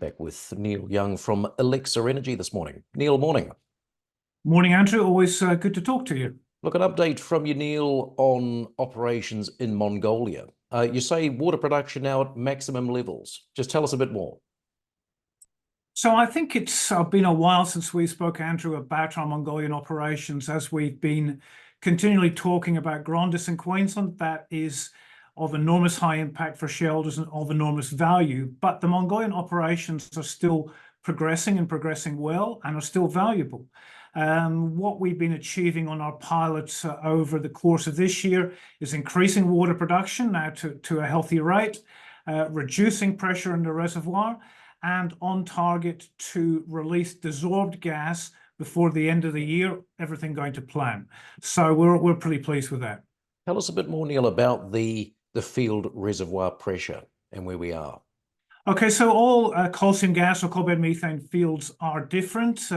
Back with Neil Young from Elixir Energy this morning. Neil, morning. Morning, Andrew. Always good to talk to you. Look, an update from you, Neil, on operations in Mongolia. You say water production now at maximum levels. Just tell us a bit more. So I think it's been a while since we spoke, Andrew, about our Mongolian operations, as we've been continually talking about Grandis in Queensland. That is of enormous high impact for shareholders and of enormous value. But the Mongolian operations are still progressing and progressing well and are still valuable. What we've been achieving on our pilots over the course of this year is increasing water production now to a healthy rate, reducing pressure in the reservoir, and on target to release dissolved gas before the end of the year, everything going to plan. So we're pretty pleased with that. Tell us a bit more, Neil, about the field reservoir pressure and where we are. Okay, so all coal seam gas or coal bed methane fields are different.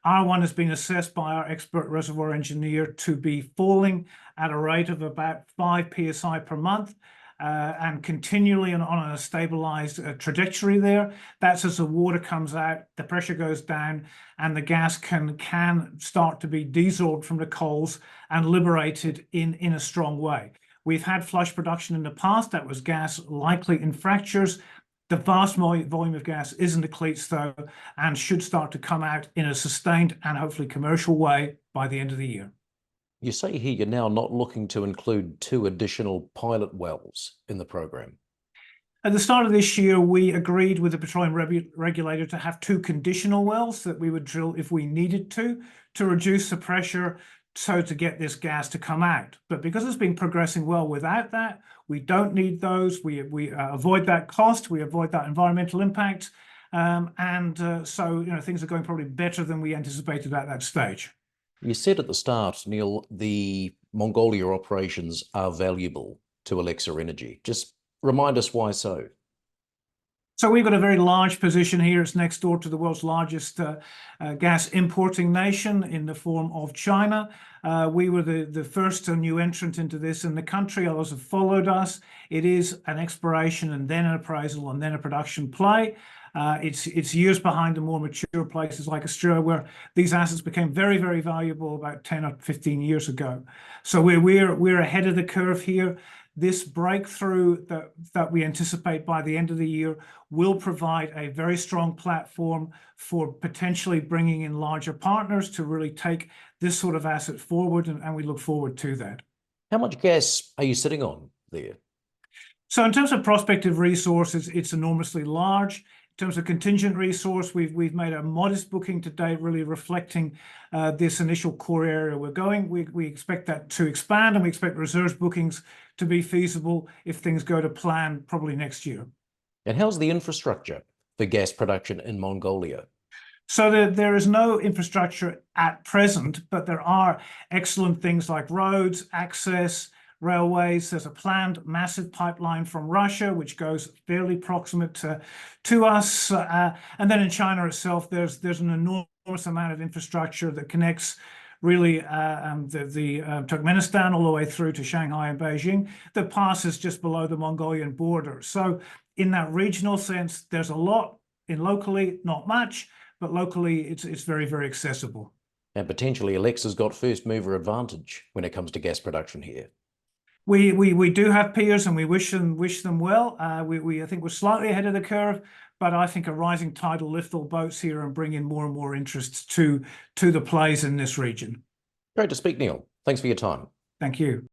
Our one has been assessed by our expert reservoir engineer to be falling at a rate of about 5 psi per month and continually on a stabilized trajectory there. That's as the water comes out, the pressure goes down, and the gas can start to be desorbed from the coals and liberated in a strong way. We've had flush production in the past. That was gas likely in fractures. The vast volume of gas is in the cleats, though, and should start to come out in a sustained and hopefully commercial way by the end of the year. You say here you're now not looking to include 2 additional pilot wells in the program. At the start of this year, we agreed with the petroleum regulator to have 2 conditional wells that we would drill if we needed to reduce the pressure, so to get this gas to come out. But because it's been progressing well without that, we don't need those. We avoid that cost, we avoid that environmental impact, so things are going probably better than we anticipated at that stage. You said at the start, Neil, the Mongolia operations are valuable to Elixir Energy. Just remind us why so. So we've got a very large position here. It's next door to the world's largest gas importing nation in the form of China. We were the first new entrant into this in the country. Others have followed us. It is an exploration and then an appraisal and then a production play. It's years behind the more mature places like Australia, where these assets became very, very valuable about 10 or 15 years ago. So we're ahead of the curve here. This breakthrough that we anticipate by the end of the year will provide a very strong platform for potentially bringing in larger partners to really take this sort of asset forward, and we look forward to that. How much gas are you sitting on there? So in terms of prospective resources, it's enormously large. In terms of contingent resource, we've made a modest booking to date, really reflecting this initial core area we're going. We expect that to expand, and we expect reserves bookings to be feasible if things go to plan probably next year. And how's the infrastructure for gas production in Mongolia? So there is no infrastructure at present, but there are excellent things like roads, access, railways. There's a planned massive pipeline from Russia, which goes fairly proximate to us. And then in China itself, there's an enormous amount of infrastructure that connects really the Turkmenistan all the way through to Shanghai and Beijing, that passes just below the Mongolian border. So in that regional sense, there's a lot. In locally, not much, but locally it's very, very accessible. And potentially Elixir's got first mover advantage when it comes to gas production here. We do have peers, and we wish them well. I think we're slightly ahead of the curve, but I think a rising tide will lift all boats here and bring in more and more interest to the plays in this region. Great to speak, Neil. Thanks for your time. Thank you.